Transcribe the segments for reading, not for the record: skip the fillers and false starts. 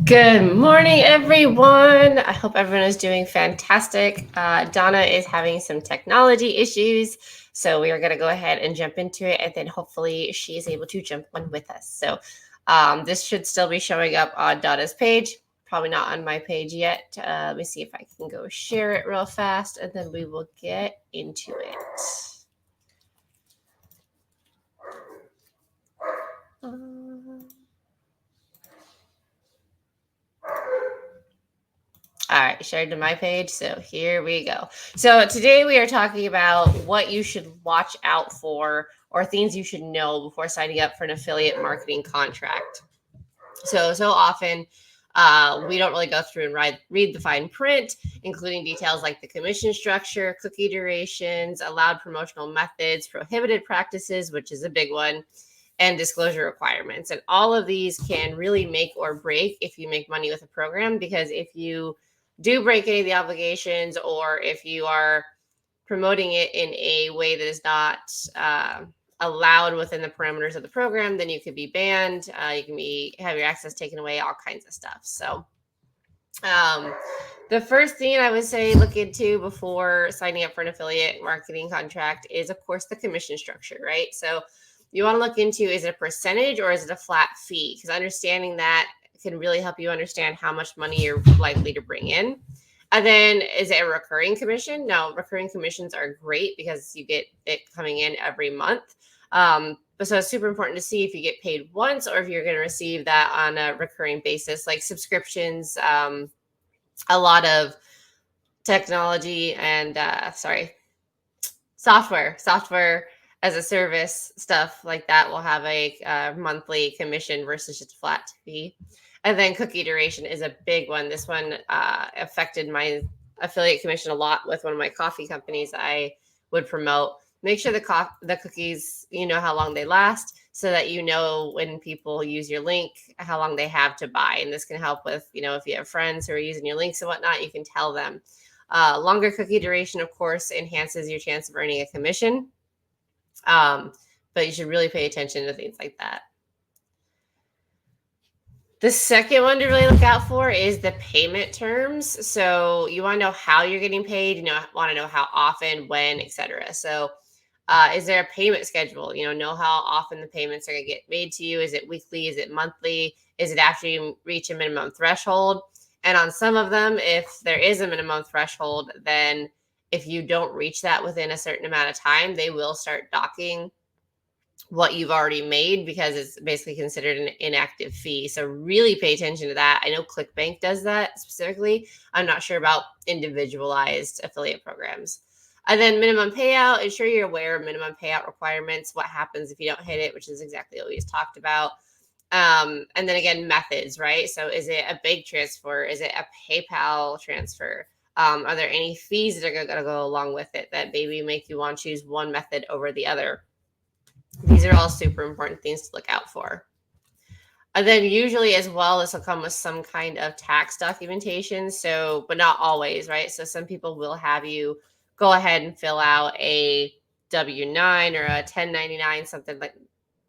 Good morning, everyone. I hope everyone is doing fantastic. Donna is having some technology issues, so we are going to go ahead and jump into it, and then hopefully she is able to jump on with us. So this should still be showing up on Donna's page, probably not on my page yet. Let me see if I can go share it real fast, and then we will get into it. All right, shared to my page. So here we go. So today we are talking about what you should watch out for or things you should know before signing up for an affiliate marketing contract. So often we don't really go through and read the fine print, including details like the commission structure, cookie durations, allowed promotional methods, prohibited practices, which is a big one, and disclosure requirements. And all of these can really make or break if you make money with a program, because if you do break any of the obligations, or if you are promoting it in a way that is not allowed within the parameters of the program, then you could be banned. You can have your access taken away, all kinds of stuff. So the first thing I would say look into before signing up for an affiliate marketing contract is, of course, the commission structure, right? So you want to look into, is it a percentage or is it a flat fee? Because understanding that can really help you understand how much money you're likely to bring in. And then, is it a recurring commission? No, recurring commissions are great because you get it coming in every month. But so it's super important to see if you get paid once or if you're going to receive that on a recurring basis, like subscriptions. A lot of technology and software as a service stuff like that will have a monthly commission versus just a flat fee. And then cookie duration is a big one. This one affected my affiliate commission a lot with one of my coffee companies I would promote. Make sure the cookies, you know how long they last, so that you know when people use your link, how long they have to buy. And this can help with, if you have friends who are using your links and whatnot, you can tell them. Longer cookie duration, of course, enhances your chance of earning a commission. But you should really pay attention to things like that. The second one to really look out for is the payment terms. So you want to know how you're getting paid, want to know how often, when, etc. So is there a payment schedule? Know how often the payments are going to get made to you. Is it weekly? Is it monthly? Is it after you reach a minimum threshold? And on some of them, if there is a minimum threshold, then if you don't reach that within a certain amount of time, they will start docking what you've already made, because it's basically considered an inactive fee. So really pay attention to that. I know ClickBank does that specifically. I'm not sure about individualized affiliate programs. And then minimum payout, ensure you're aware of minimum payout requirements, what happens if you don't hit it, which is exactly what we just talked about. And then again, methods, right? So is it a bank transfer? Is it a PayPal transfer? Are there any fees that are going to go along with it that maybe make you want to choose one method over the other? These are all super important things to look out for. And then usually as well, this will come with some kind of tax documentation. So, but not always, right? So some people will have you go ahead and fill out a W-9 or a 1099, something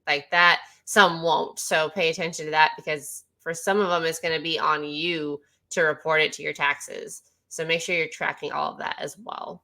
like that. Some won't. So pay attention to that, because for some of them, it's going to be on you to report it to your taxes. So make sure you're tracking all of that as well.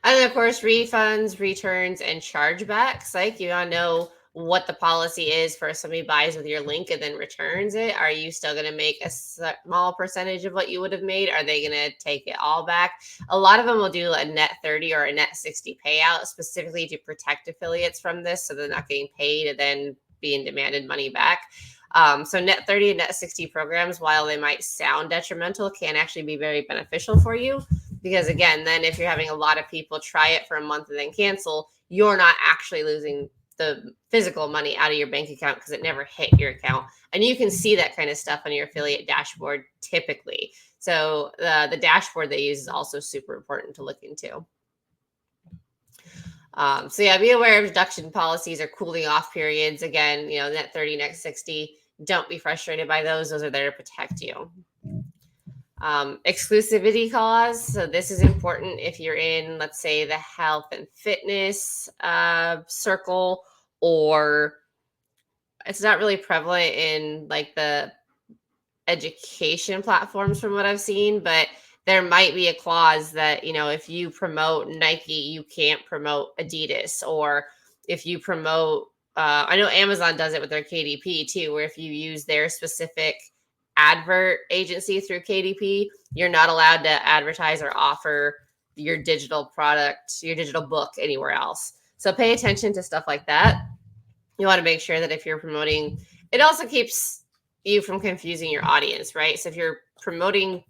And then, of course, refunds, returns, and chargebacks. Like, you want to know what the policy is for if somebody buys with your link and then returns it. Are you still going to make a small percentage of what you would have made? Are they going to take it all back? A lot of them will do a net 30 or a net 60 payout specifically to protect affiliates from this, so they're not getting paid and then being demanded money back. So net 30 and net 60 programs, while they might sound detrimental, can actually be very beneficial for you. Because again, then if you're having a lot of people try it for a month and then cancel, you're not actually losing the physical money out of your bank account because it never hit your account. And you can see that kind of stuff on your affiliate dashboard typically. So the dashboard they use is also super important to look into. So yeah, be aware of deduction policies or cooling off periods. Again, net 30, net 60. Don't be frustrated by those. Those are there to protect you. Exclusivity clause. So this is important if you're in, let's say, the health and fitness circle, or It's not really prevalent in like the education platforms from what I've seen, but there might be a clause that, if you promote Nike, you can't promote Adidas. Or if you promote, I know Amazon does it with their KDP too, where if you use their specific advert agency through KDP, you're not allowed to advertise or offer your digital product, your digital book anywhere else. So pay attention to stuff like that. You want to make sure that if you're promoting, it also keeps you from confusing your audience, right? So if you're promoting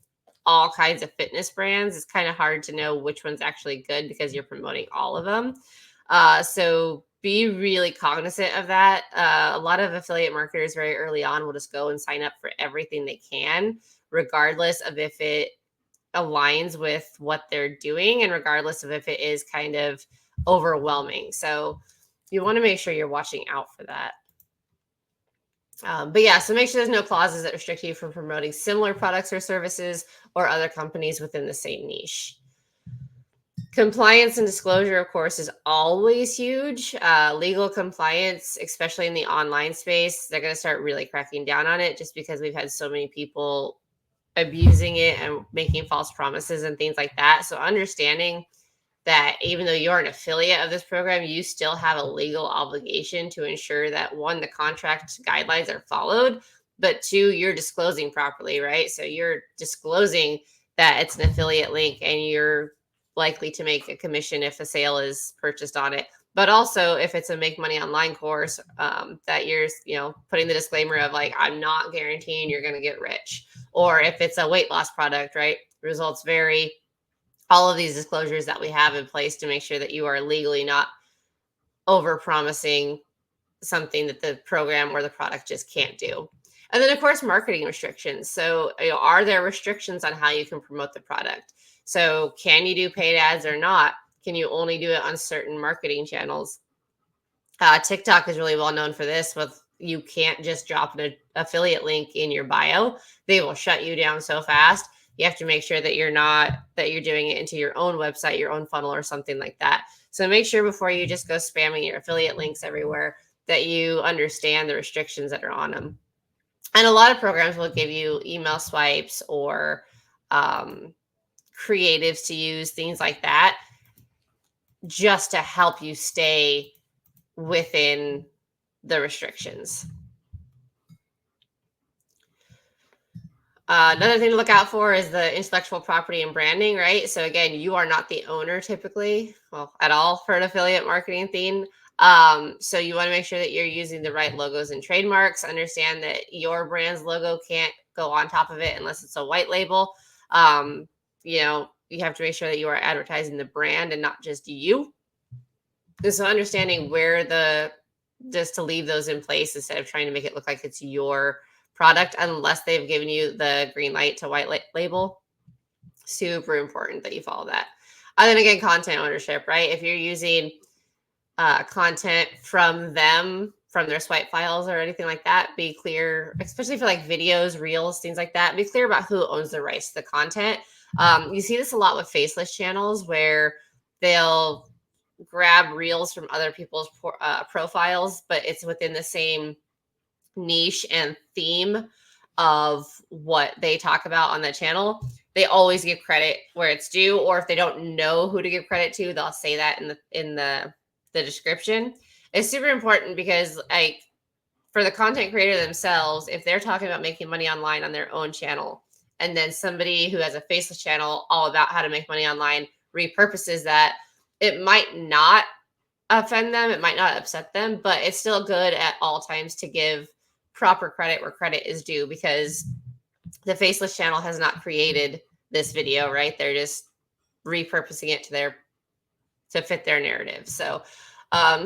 all kinds of fitness brands, it's kind of hard to know which one's actually good because you're promoting all of them. So be really cognizant of that. A lot of affiliate marketers very early on will just go and sign up for everything they can, regardless of if it aligns with what they're doing and regardless of if it is kind of overwhelming. So you want to make sure you're watching out for that. But yeah, so make sure there's no clauses that restrict you from promoting similar products or services or other companies within the same niche. Compliance and disclosure, of course, is always huge. Legal compliance, especially in the online space, they're going to start really cracking down on it just because we've had so many people abusing it and making false promises and things like that. So understanding that even though you're an affiliate of this program, you still have a legal obligation to ensure that, one, the contract guidelines are followed, but two, you're disclosing properly, right? So you're disclosing that it's an affiliate link and you're likely to make a commission if a sale is purchased on it. But also if it's a make money online course, that you're, putting the disclaimer of like, I'm not guaranteeing you're going to get rich. Or if it's a weight loss product, right? Results vary. All of these disclosures that we have in place to make sure that you are legally not over promising something that the program or the product just can't do. And then, of course, marketing restrictions. So, are there restrictions on how you can promote the product? So, can you do paid ads or not? Can you only do it on certain marketing channels? TikTok is really well known for this. With you can't just drop an affiliate link in your bio; they will shut you down so fast. You have to make sure that you're doing it into your own website, your own funnel, or something like that. So make sure before you just go spamming your affiliate links everywhere that you understand the restrictions that are on them. And a lot of programs will give you email swipes or creatives to use, things like that, just to help you stay within the restrictions. Another thing to look out for is the intellectual property and branding, right? So again, you are not the owner typically, well, at all for an affiliate marketing theme. So you want to make sure that you're using the right logos and trademarks. Understand that your brand's logo can't go on top of it unless it's a white label. You have to make sure that you are advertising the brand and not just you. And so understanding just to leave those in place instead of trying to make it look like it's your product, unless they've given you the green light to white label. Super important that you follow that. And then again, content ownership, right? If you're using content from their swipe files or anything like that, be clear, especially for like videos, reels, things like that. Be clear about who owns the rights to the content. You see this a lot with faceless channels where they'll grab reels from other people's profiles, but it's within the same niche and theme of what they talk about on the channel. They always give credit where it's due, or if they don't know who to give credit to, they'll say that in the description. It's super important because like for the content creator themselves, if they're talking about making money online on their own channel, and then somebody who has a faceless channel all about how to make money online repurposes that, it might not offend them, it might not upset them, but it's still good at all times to give proper credit where credit is due, because the faceless channel has not created this video, right? They're just repurposing it to fit their narrative. So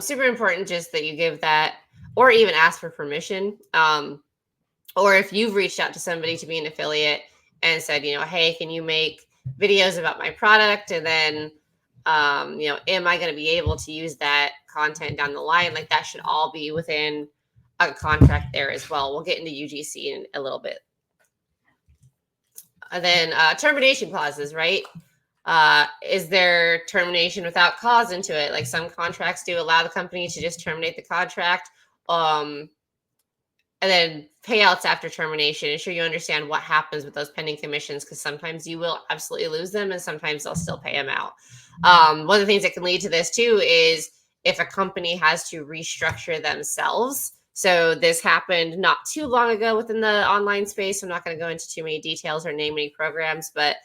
super important just that you give that, or even ask for permission. Or if you've reached out to somebody to be an affiliate and said, hey, can you make videos about my product? And then, am I going to be able to use that content down the line? Like that should all be within a contract there as well. We'll get into UGC in a little bit. And then termination clauses, right? Is there termination without cause into it? Like some contracts do allow the company to just terminate the contract. and then payouts after termination. Ensure you understand what happens with those pending commissions, because sometimes you will absolutely lose them and sometimes they'll still pay them out. One of the things that can lead to this too is if a company has to restructure themselves. So this happened not too long ago within the online space. I'm not going to go into too many details or name any programs, but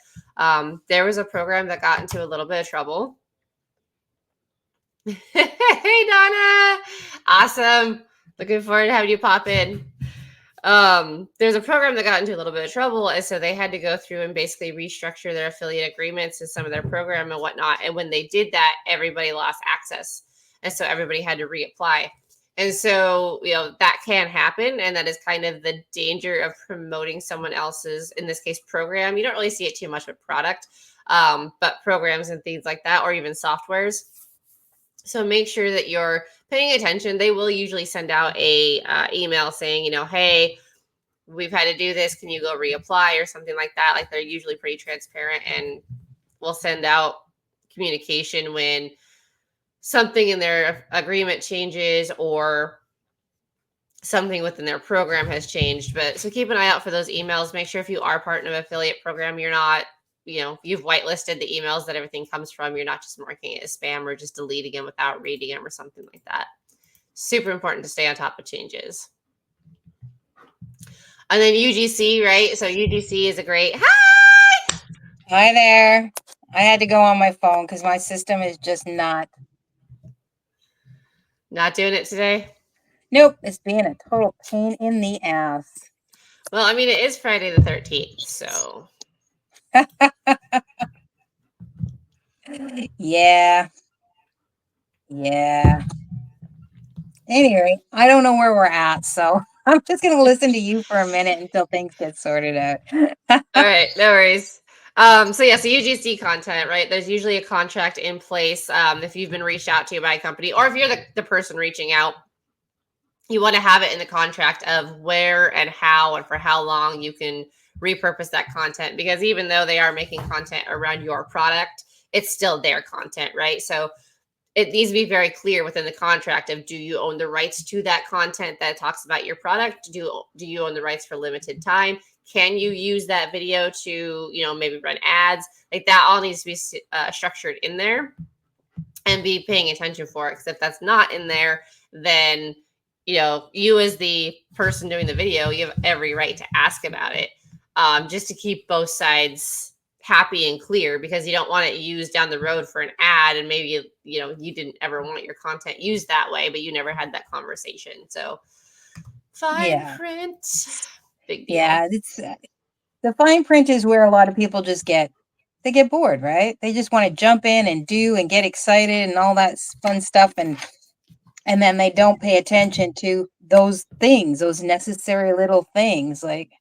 there was a program that got into a little bit of trouble. Hey, Donna. Awesome. Looking forward to having you pop in. There's a program that got into a little bit of trouble, and so they had to go through and basically restructure their affiliate agreements and some of their program and whatnot. And when they did that, everybody lost access, and so everybody had to reapply. And so, that can happen, and that is kind of the danger of promoting someone else's, in this case, program. You don't really see it too much with product, but programs and things like that, or even softwares. So make sure that you're paying attention. They will usually send out a email saying, hey, we've had to do this. Can you go reapply or something like that? Like, they're usually pretty transparent and will send out communication when something in their agreement changes or something within their program has changed. But so keep an eye out for those emails. Make sure if you are part of an affiliate program, you're not, you've whitelisted the emails that everything comes from. You're not just marking it as spam or just deleting them without reading them or something like that. Super important to stay on top of changes. And then UGC, right? So UGC is a great, Hi there. I had to go on my phone because my system is just not doing it today. Nope, it's being a total pain in the ass. Well, I mean, it is Friday the 13th, so. Yeah. Anyway, I don't know where we're at, so I'm just going to listen to you for a minute until things get sorted out. All right, no worries. So UGC content, right? There's usually a contract in place. If you've been reached out to by a company, or if you're the person reaching out, you want to have it in the contract of where and how and for how long you can repurpose that content, because even though they are making content around your product, it's still their content, right? So it needs to be very clear within the contract of, do you own the rights to that content that talks about your product? Do you own the rights for limited time? Can you use that video to, maybe run ads? Like, that all needs to be structured in there and be paying attention for it. Because if that's not in there, then, you as the person doing the video, you have every right to ask about it, just to keep both sides happy and clear, because you don't want it used down the road for an ad, and maybe you didn't ever want your content used that way, but you never had that conversation. So fine print, big deal. Yeah, it's the fine print is where a lot of people just get bored, right? They just want to jump in and do and get excited and all that fun stuff, and then they don't pay attention to those things, those necessary little things. Like,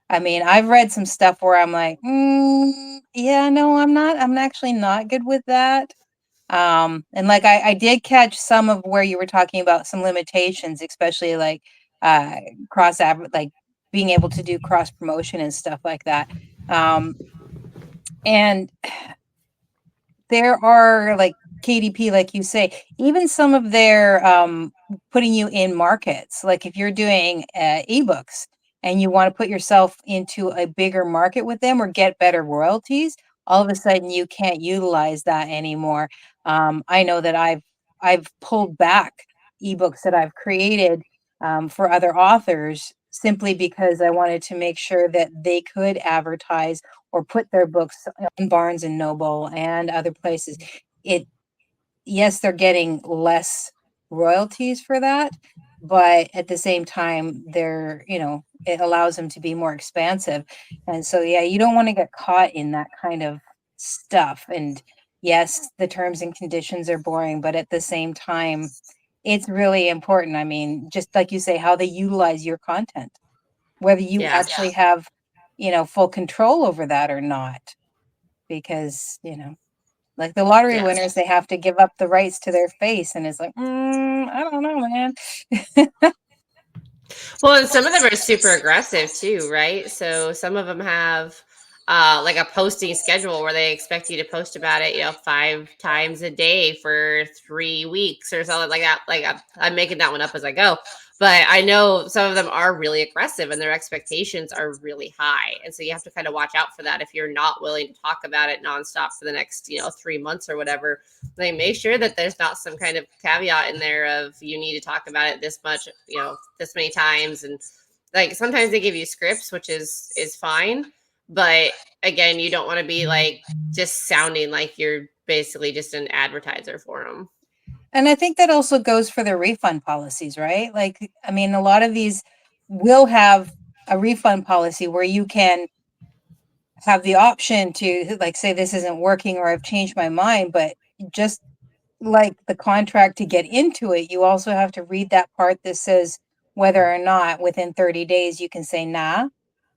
I mean, I've read some stuff where I'm like, yeah, no, I'm actually not good with that. And like, I did catch some of where you were talking about some limitations, especially like like being able to do cross promotion and stuff like that. And there are like KDP, like you say, even some of their putting you in markets. Like if you're doing ebooks and you want to put yourself into a bigger market with them or get better royalties, all of a sudden you can't utilize that anymore. I know that I've pulled back ebooks that I've created for other authors simply because I wanted to make sure that they could advertise or put their books on Barnes and Noble and other places. Yes, they're getting less royalties for that, but at the same time, it allows them to be more expansive. And so, yeah, you don't want to get caught in that kind of stuff. And yes, the terms and conditions are boring, but at the same time, it's really important. I mean, just like you say, how they utilize your content, whether you actually have, full control over that or not, because, like the lottery winners, they have to give up the rights to their face, and it's like, I don't know, man. Well, and some of them are super aggressive too, right? So some of them have like a posting schedule where they expect you to post about it, 5 times a day for 3 weeks or something like that. Like, I'm making that one up as I go, But I know some of them are really aggressive and their expectations are really high. And so you have to kind of watch out for that if you're not willing to talk about it nonstop for the next, 3 months or whatever. Like make sure that there's not some kind of caveat in there of you need to talk about it this much, this many times. And like sometimes they give you scripts, which is fine. But again, you don't want to be like just sounding like you're basically just an advertiser for them. And I think that also goes for their refund policies, right? Like, I mean, a lot of these will have a refund policy where you can have the option to like say this isn't working or I've changed my mind, but just like the contract to get into it, you also have to read that part that says whether or not within 30 days you can say nah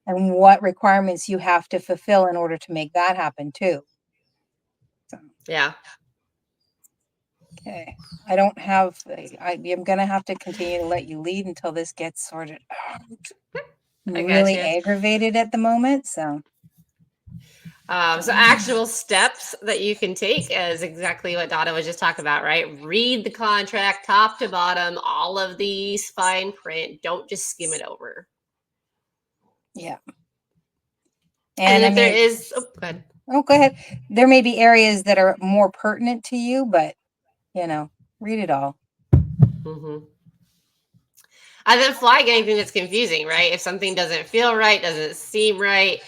and what requirements you have to fulfill in order to make that happen too. So, Yeah. okay. I don't have, I'm going to have to continue to let you lead until this gets sorted out. I'm I got really you. aggravated at the moment. So, So actual steps that you can take is exactly what Donna was just talking about, right? Read the contract top to bottom, all of these fine print. Don't just skim it over. yeah. And And I if there mean, is, oh, go ahead. oh, go ahead. There may be areas that are more pertinent to you, but read it all. Mm-hmm. And then flag anything that's confusing, right? If something doesn't feel right, doesn't seem right,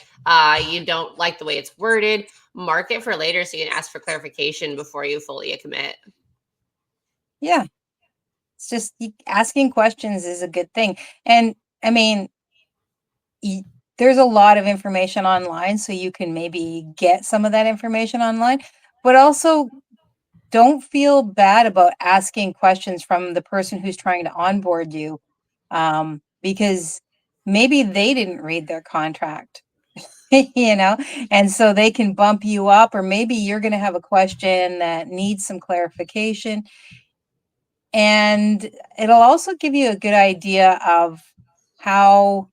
you don't like the way it's worded, mark it for later so you can ask for clarification before you fully commit. Yeah. It's just asking questions is a good thing. And I mean, there's a lot of information online, so you can maybe get some of that information online, but also don't feel bad about asking questions from the person who's trying to onboard you, because maybe they didn't read their contract, and so they can bump you up, or maybe you're going to have a question that needs some clarification. And it'll also give you a good idea of how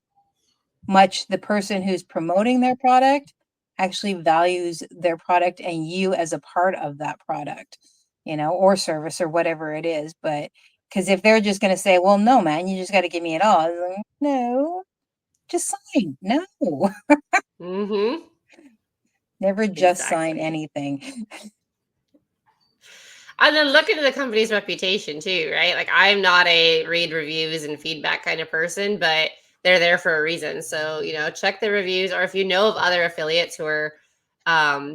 much the person who's promoting their product actually values their product and you as a part of that product, or service or whatever it is. But because if they're just going to say, well, no, man, you just got to give me it all. Like, no, just sign. No, Mm-hmm. never just sign Exactly. anything. And then look into the company's reputation too, right? Like I'm not a read reviews and feedback kind of person, but they're there for a reason. So, check the reviews, or if you know of other affiliates who are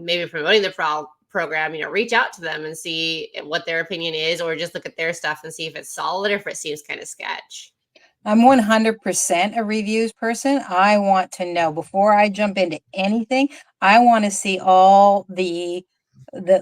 maybe promoting the program, reach out to them and see what their opinion is, or just look at their stuff and see if it's solid or if it seems kind of sketch. I'm 100% a reviews person. I want to know before I jump into anything. I want to see all the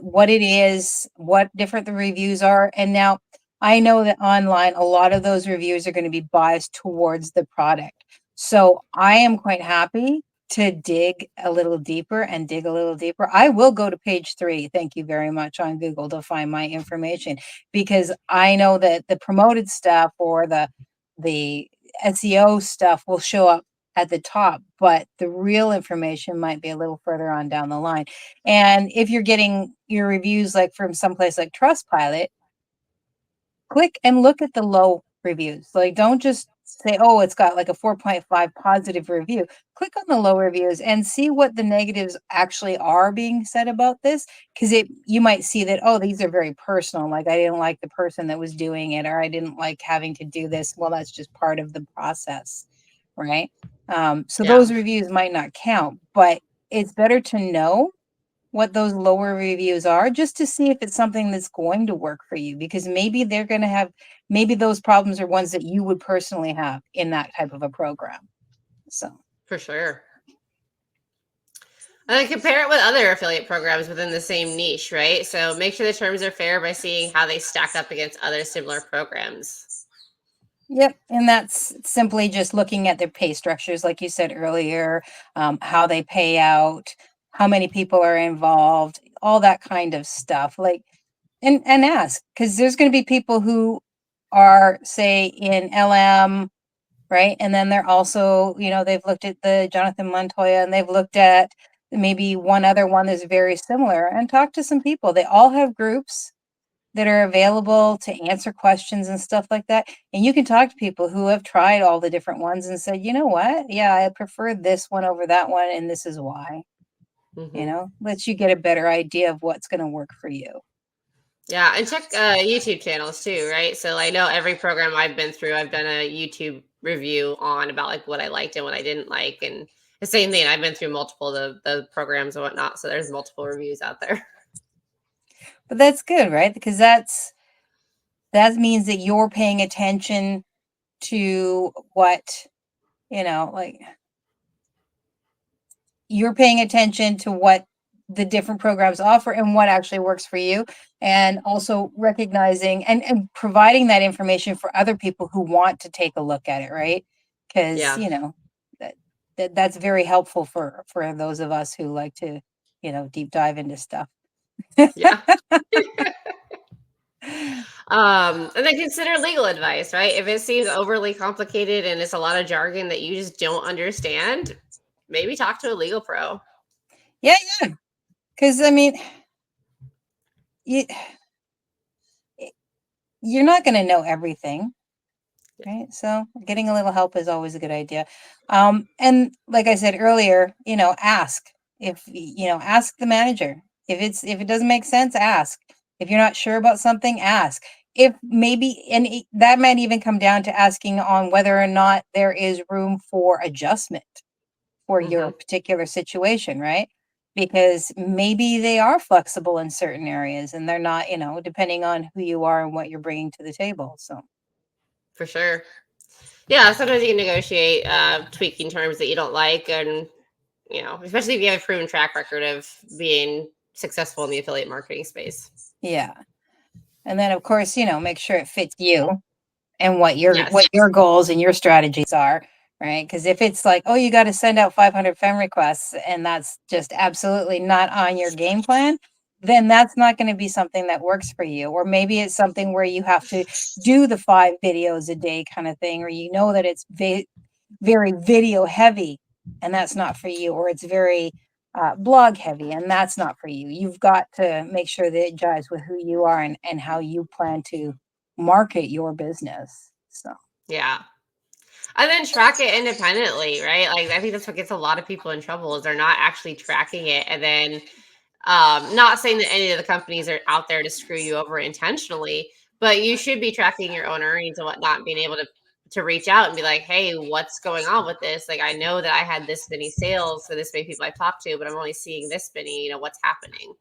what it is, what different the reviews are. And now I know that online a lot of those reviews are going to be biased towards the product. So I am quite happy to dig a little deeper and dig a little deeper. I will go to page 3, thank you very much, on Google to find my information, because I know that the promoted stuff or the SEO stuff will show up at the top, but the real information might be a little further on down the line. And if you're getting your reviews like from someplace like Trustpilot, click and look at the low reviews. Like, don't just say, oh, it's got like a 4.5 positive review. Click on the low reviews and see what the negatives actually are being said about this. Because you might see that, oh, these are very personal. Like, I didn't like the person that was doing it, or I didn't like having to do this. Well, that's just part of the process, right? So Yeah, those reviews might not count, but it's better to know what those lower reviews are, just to see if it's something that's going to work for you, because maybe they're going to have, maybe those problems are ones that you would personally have in that type of a program. So, for sure. And then compare it with other affiliate programs within the same niche, right? So make sure the terms are fair by seeing how they stack up against other similar programs. yep. And that's simply just looking at their pay structures, like you said earlier, how they pay out, how many people are involved, all that kind of stuff. Like, and ask, because there's going to be people who are, say, in LM, right? And then they're also, they've looked at the Jonathan Montoya, and they've looked at maybe one other one that's very similar, and talk to some people. They all have groups. that are available to answer questions and stuff like that. And you can talk to people who have tried all the different ones and said, you know what? Yeah, I prefer this one over that one, and this is why. Hmm. Lets you get a better idea of what's going to work for you. Yeah, and check YouTube channels too, right? So I know every program I've been through, I've done a YouTube review on about like what I liked and what I didn't like, and the same thing. I've been through multiple of the programs and whatnot, so there's multiple reviews out there. But that's good, right? Because that means that you're paying attention to what, like you're paying attention to what the different programs offer and what actually works for you, and also recognizing and providing that information for other people who want to take a look at it, right? Because Yeah, that, that's very helpful for those of us who like to deep dive into stuff. yeah. And then consider legal advice, right? If it seems overly complicated and it's a lot of jargon that you just don't understand, maybe talk to a legal pro. Yeah, yeah. Because I mean, you, you're not going to know everything. Right. So getting a little help is always a good idea. And like I said earlier, ask ask the manager. If it doesn't make sense, ask. If you're not sure about something, ask. If maybe, and that might even come down to asking on whether or not there is room for adjustment for your Hmm. particular situation, right? Because maybe they are flexible in certain areas and they're not, depending on who you are and what you're bringing to the table. So, For sure. Yeah, sometimes you can negotiate tweaking terms that you don't like, and especially if you have a proven track record of being successful in the affiliate marketing space. yeah. And then of course, make sure it fits you and Yes. what your goals and your strategies are, right? Because if it's like, oh, you got to send out 500 friend requests and that's just absolutely not on your game plan, then that's not going to be something that works for you. Or maybe it's something where you have to do the 5 videos a day kind of thing, or that it's very video heavy and that's not for you, or it's very blog heavy and that's not for you. You've got to make sure that it jives with who you are and how you plan to market your business. So, Yeah. And then track it independently, right? Like I think that's what gets a lot of people in trouble is they're not actually tracking it. And then not saying that any of the companies are out there to screw you over intentionally, but you should be tracking your own earnings and whatnot, and being able to reach out and be like, hey, what's going on with this? Like I know that I had this many sales for this many people I talked to, but I'm only seeing this many, what's happening?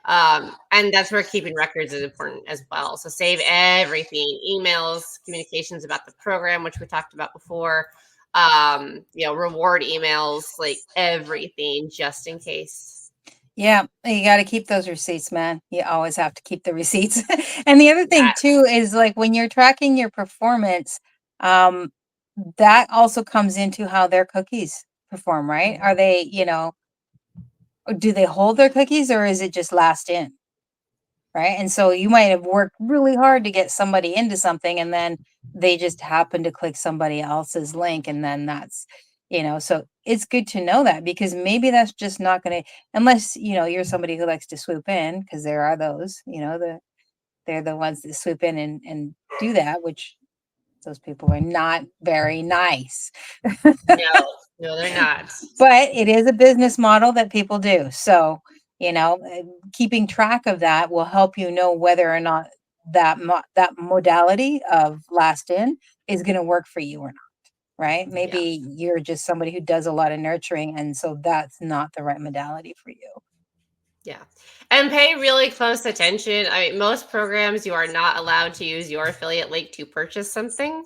And that's where keeping records is important as well. So save everything, emails, communications about the program, which we talked about before, reward emails, like everything just in case. yeah, you got to keep those receipts, man. You always have to keep the receipts. And the other thing Yeah. too is like when you're tracking your performance, um, that also comes into how their cookies perform, right? Are they, do they hold their cookies or is it just last in? Right. And so you might have worked really hard to get somebody into something and then they just happen to click somebody else's link. And then so it's good to know that because maybe that's just not going to, unless, you're somebody who likes to swoop in, because there are those, they're the ones that swoop in and do that, which those people are not very nice. No, no, they're not. But it is a business model that people do. So, keeping track of that will help you know whether or not that modality of last in is going to work for you or not, right? Yeah. Maybe you're just somebody who does a lot of nurturing and so that's not the right modality for you. Yeah. And pay really close attention. I mean, most programs you are not allowed to use your affiliate link to purchase something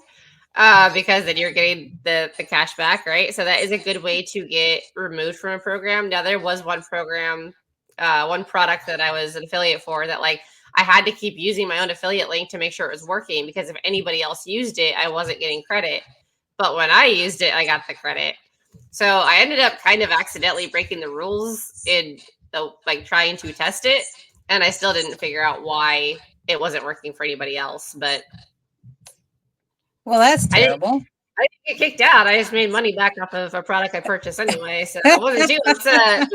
because then you're getting the cash back, right? So that is a good way to get removed from a program. Now there was one program, one product that I was an affiliate for that like I had to keep using my own affiliate link to make sure it was working because if anybody else used it, I wasn't getting credit. But when I used it, I got the credit. So I ended up kind of accidentally breaking the rules in the like trying to test it, and I still didn't figure out why it wasn't working for anybody else. But Well, that's I didn't terrible. I didn't get kicked out. I just made money back off of a product I purchased anyway, so I wasn't too upset.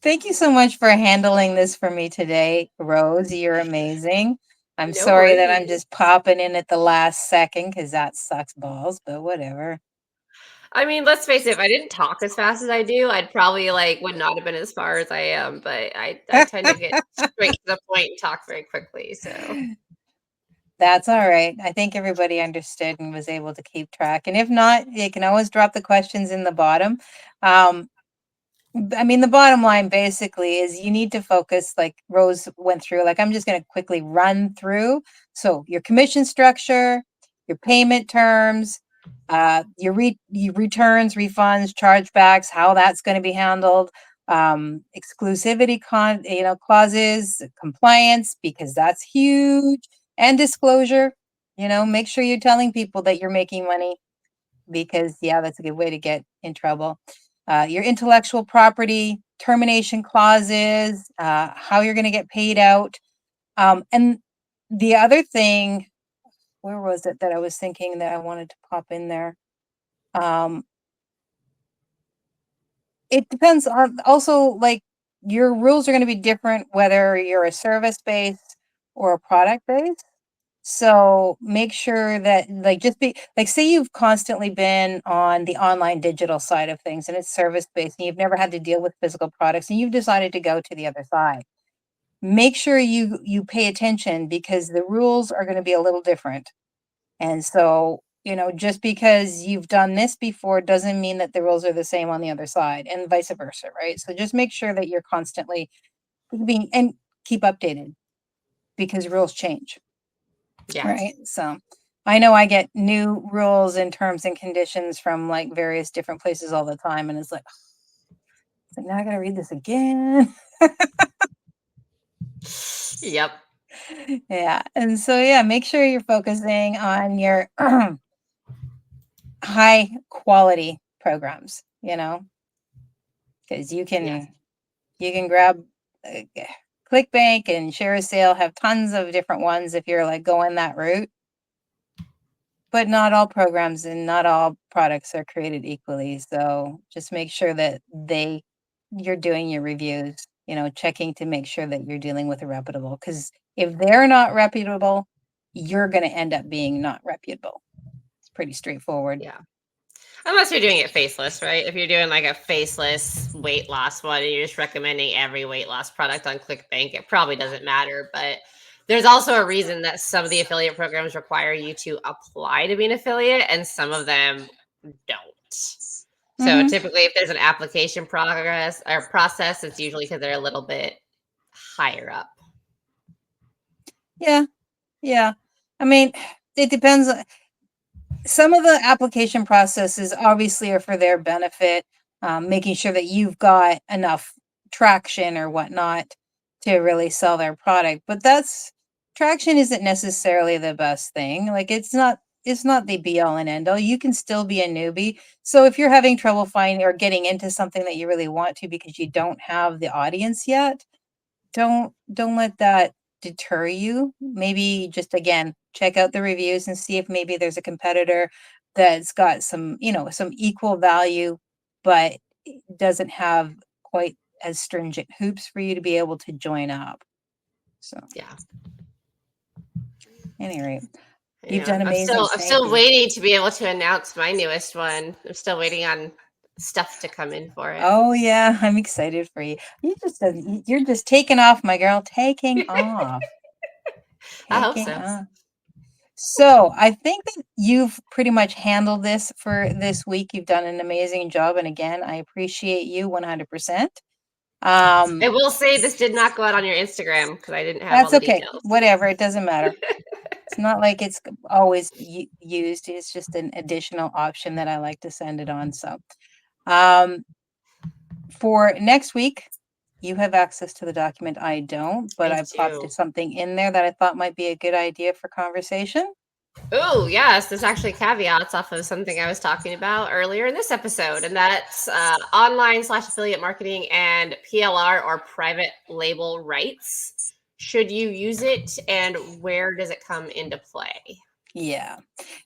Thank you so much for handling this for me today, Rose. You're amazing. I'm No sorry that I'm worries. just popping in at the last second because that sucks balls, but whatever. I mean, let's face it, if I didn't talk as fast as I do, I'd probably, like, would not have been as far as I am, but I tend to get straight to the point and talk very quickly, so That's all right. I think everybody understood and was able to keep track. And if not, you can always drop the questions in the bottom. Um, I mean, the bottom line basically is you need to focus, like Rose went through. Like, I'm just going to quickly run through. So, your commission structure, your payment terms, your returns, refunds, chargebacks, how that's going to be handled, exclusivity clauses, compliance, because that's huge, and disclosure. Make sure you're telling people that you're making money because, yeah, that's a good way to get in trouble. Your intellectual property, termination clauses, how you're going to get paid out. And the other thing, where was it that I was thinking that I wanted to pop in there? Um, it depends on also, like, your rules are going to be different whether you're a service based or a product based. So make sure that, like, just be like, say you've constantly been on the online digital side of things and it's service based and you've never had to deal with physical products and you've decided to go to the other side. Make sure you pay attention because the rules are going to be a little different. And so, just because you've done this before doesn't mean that the rules are the same on the other side and vice versa, right? So just make sure that you're constantly being and keep updated because rules change. yeah. Right. So I know I get new rules and terms and conditions from like various different places all the time. And it's like now I got to read this again. Yep. Yeah. And so, yeah, make sure you're focusing on your high quality programs, because you Yes. can, you can grab ClickBank and Share a Sale have tons of different ones if you're like going that route. But not all programs and not all products are created equally. So just make sure that you're doing your reviews, checking to make sure that you're dealing with a reputable. Because if they're not reputable, you're going to end up being not reputable. It's pretty straightforward. Yeah. Unless you're doing it faceless, right? If you're doing like a faceless weight loss one and you're just recommending every weight loss product on ClickBank, it probably doesn't matter. But there's also a reason that some of the affiliate programs require you to apply to be an affiliate and some of them don't. So Hmm. typically if there's an application progress or process, it's usually because they're a little bit higher up. Yeah. Yeah. I mean, it depends. Some of the application processes obviously are for their benefit, making sure that you've got enough traction or whatnot to really sell their product. But traction isn't necessarily the best thing. Like it's not the be all and end all. You can still be a newbie. So if you're having trouble finding or getting into something that you really want to because you don't have the audience yet, don't let that deter you. Maybe just again, check out the reviews and see if maybe there's a competitor that's got some equal value, but it doesn't have quite as stringent hoops for you to be able to join up. So, Yeah. any rate, you've Yeah. done I'm amazing. still I'm Thank still you. waiting to be able to announce my newest one. I'm still waiting on stuff to come in for it. Oh yeah, I'm excited for you. You're just taking off, my girl. Taking off. I hope Taking so. off. So I think that you've pretty much handled this for this week. You've done an amazing job. And again, I appreciate you 100%. I Um, will say this did not go out on your Instagram because I didn't have all that's the okay. details. Whatever. It doesn't matter. It's not like it's always used. It's just an additional option that I like to send it on. So um, for next week, you have access to the document. I don't, but I I popped do. something in there that I thought might be a good idea for conversation. Oh, yes. There's actually caveats off of something I was talking about earlier in this episode, and that's online/affiliate marketing and PLR or private label rights. Should you use it, and where does it come into play? Yeah,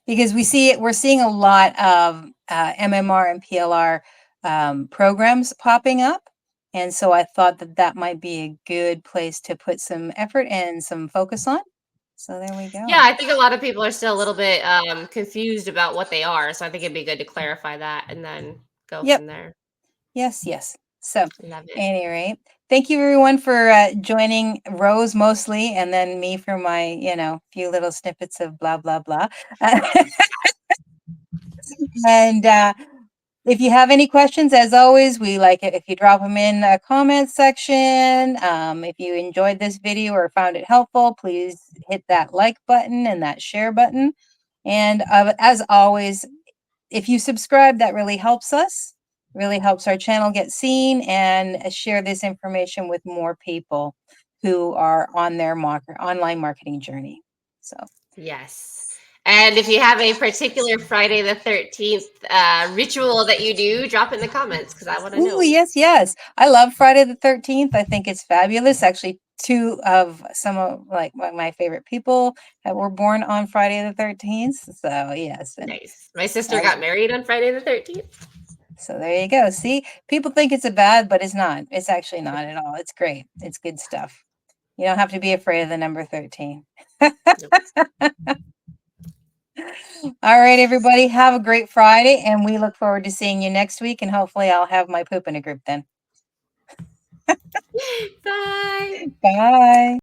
because we're seeing a lot of MMR and PLR programs popping up, And so I thought that that might be a good place to put some effort and some focus on. So there we Yeah, go. I think a lot of people are still a little bit confused about what they are. So I think it'd be good to clarify that and then go Yep. from there. Yes, yes. So, Love it. anyway, thank you everyone for joining Rose mostly, and then me for my, few little snippets of blah, blah, blah. And if you have any questions, as always, we like it if you drop them in the comment section. If you enjoyed this video or found it helpful, please hit that like button and that share button. And as always, if you subscribe, that really helps us, really helps our channel get seen, and share this information with more people who are on their online marketing journey. So, Yes. And if you have a particular Friday the 13th ritual that you do, drop it in the comments because I want to ooh, know. yes, yes. I love Friday the 13th. I think it's fabulous. Actually, two of some of like my favorite people that were born on Friday the 13th. So, yes. And Nice. My sister I got married on Friday the 13th. So there you go. See, people think it's a bad, but it's not. It's actually not at all. It's great. It's good stuff. You don't have to be afraid of the number 13. Nope. All right, everybody. Have a great Friday, and we look forward to seeing you next week. And hopefully, I'll have my poop in a group then. Bye. Bye.